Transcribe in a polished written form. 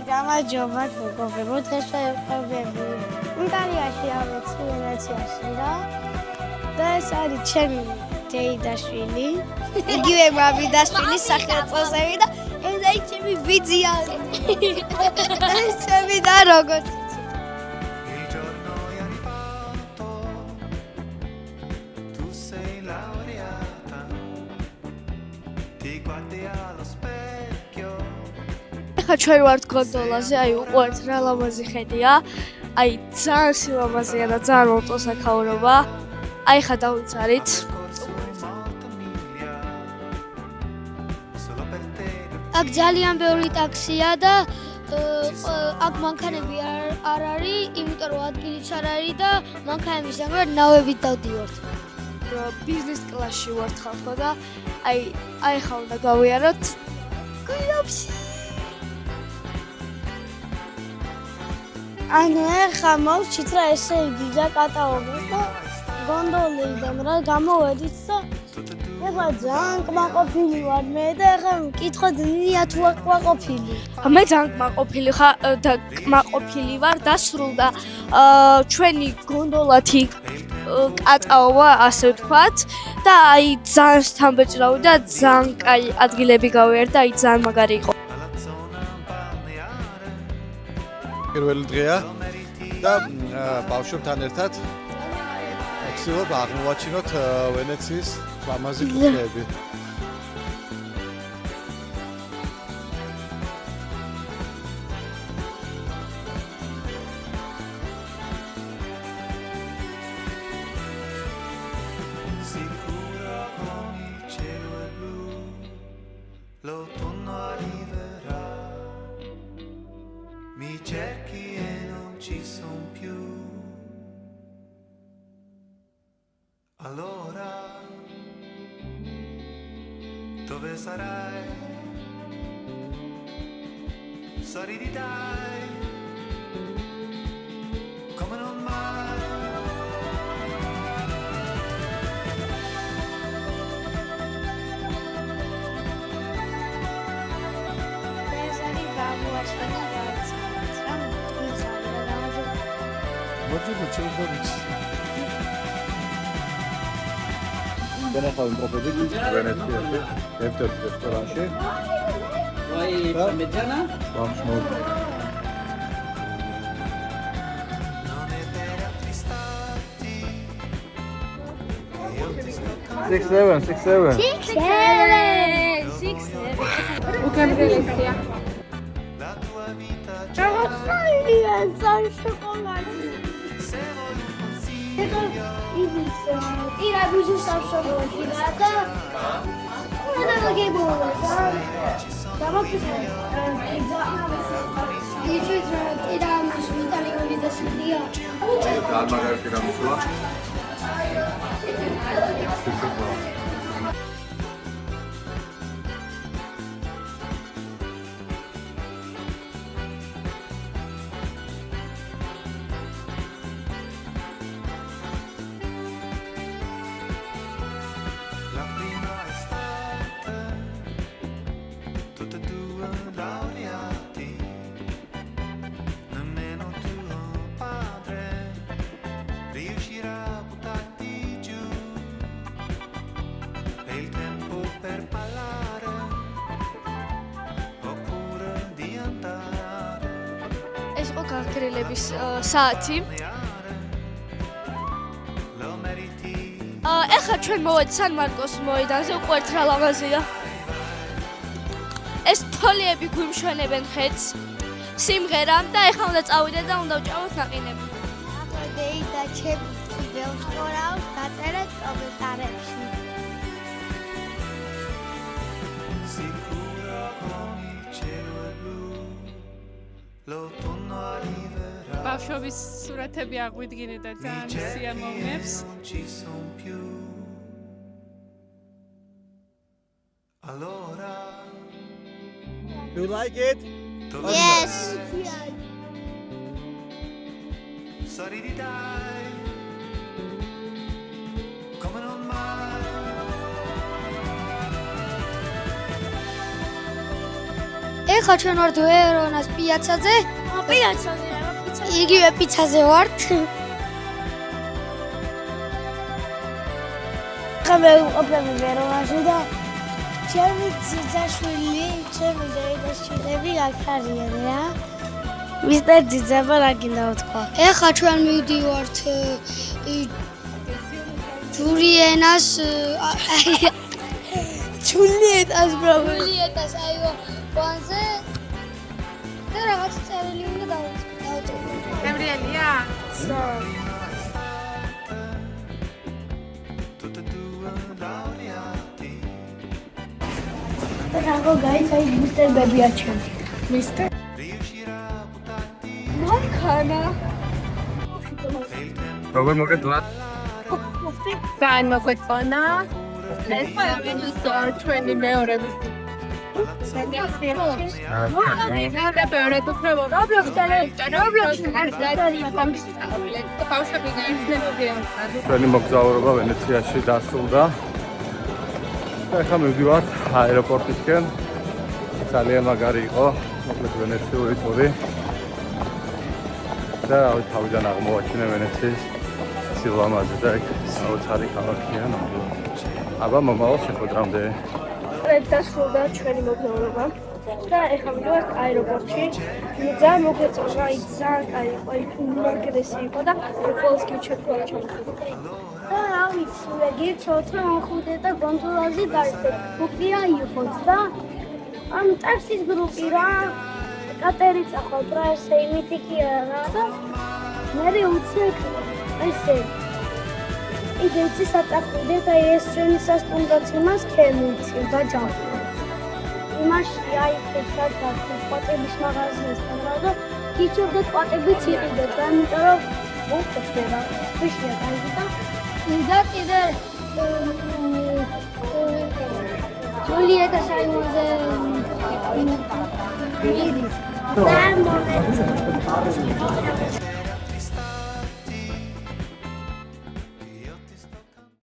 გამარჯობა გოგოებო, დღეს ვიყავები იტალიაში ავეცი ვენეციაში და ეს არის ჩემი დეიდაშვილი, იგივე მამიდაშვილის სახელწოდები და ეს არის ჩემი ვიზია. ეს ჩემი და როგორც ჩვენ ვართ გონდოლაზე, აი უყვართ რა ლამაზი ხედია. აი ძალიან სილამაზეა და ძალიან მოტოსაქაურობა. აი ხა დავიცარით. აქ ძალიან ბევრი ტაქსია და აქ მანქანები არ არის, იმიტომ რომ ადგილიც არ არის და მანქანების გამო ნავებით დავდივართ. ბიზნეს კლასში ვართ ხალხო და აი ხა უნდა გავიაროთ. გულობში ანუ ეხა მოვჭით რა ესე იგი და კატაობას და გონდოლიდან რა გამოვედით და ეხლა ძალიან კმაყოფილი ვარ მე და ეხლა მკითხოთ ნია თუ არ კმაყოფილი. მე ძალიან კმაყოფილი ვარ და სრულდა ჩვენი გონდოლათი კატაოვა ასე ვთქვათ და აი ძალიან შთამბეჭდავი და ძალიან კაი ადგილები გავიარეთ და აი ძალიან მაგარი იყო. პირველი დღეა და ბავშვებთან ერთად ვცდილობ აღმოვაჩინოთ ვენეციის ლამაზი კუთხეები. Mi cerchi e non ci son più. Allora, dove sarai? Sorridi dai, come non mai. ვენახავ იმპროფეზით ვენეციაში, ერთ-ერთ რესტორანში. Vuoi parmigiana? Vamos. 6-7. უკემბრელესია. Რაღაცაა ძალიან შოკოლადი. ეს ის ტირაბიზის სამშობლოში და მოგებოლა. გამოგცემ. ის ტირამის იტალიური დასმდია. ძალიან მაგარი ტირამისუა. ეს იყო გაქრილების საათი. ეხლა ჩვენ მოვედით სან მარკოს მოედანზე, უყვართ რა ლამაზია. ეს თოლიები გვიმშვენებენ ხედს, სიმღერამ და ეხლა უნდა წავიდეთ და უნდა ვჭამოთ ნაყინები. აკოდეი და ჩემი ვიდეოს ყურავს, დაწერეთ კომენტარებში. ბავშვობის სურათები აღვიდგინე და ძალიან სიამოვნებს. You like it? Yes. sorry di dai come non mai ეხლა ჩვენ ვართ ვერონას პიაცაზე. პიაცაზე, იგივე პიცაზე ვართ. ხამე ვყოფები ვერონაში და ჩემი ძიძაშვილი, ჩემი ძეიდაშვილები აქ არიან რა. მისტერ ძიძაბა რა გინდა ვთქვა? ეხლა ჩვენ მივდივართ ჯულიენას ჯულიეტას ბრavo. ჯულიეტას აიო ბანზე და რაღაც წერილი უნდა დავწერო. გემრიელია? tutte e due laureati Rago guys, I Mr. Baby action. Mr. riuscirà a buttarti Makana. როგორ მოგეწონათ? ძალიან მოგვეწონა. ეს ვიდეო ჩვენი მეორების ჩვენი მოგზაურობა ვენეციაში დასრულდა. ეხლა მივდივართ აეროპორტისკენ. ძალიან მაგარი იყო, მოკლედ ვენეციური ტური. და თავიდან აღმოვაჩინე ვენეციის სილამაზე და იქ საოცარი ქალაქია ნამდვილად. აბა მომავალ შეხვედრამდე. დასრულდა ჩვენი მოგზაურობა და ეხლა ვიდივართ აეროპორტში. ძალიან მოგვეწონა, იქ ძალიან კაი იყო, იქ უმაგრესი იყო და ყველას გიჩვენა ჩამოხდა. და რა ვიცი, გირჩევთ რომ ხუთე და გონდოლაზე დაიწყეთ. უკრია იყოთ და ამ ტაქსის გრუპი რა კატერი წახვალთ რა ესე იმითიკია რა და მე უცებ ესე იდეცი საწახუდე და ეს ჩვენი სასტუმროც იმას ქემიცი დაჯავდა იმაში აიქეს სადაც კვატების მაღაზიასთან რა და გიჩვენდეთ კვატებიც იყიდეთ რა იმიტომ რომ მოხდება სპეციალ გაიგდა და კიდე ჯულიეტა საიმონზე მიდის და მომეწონა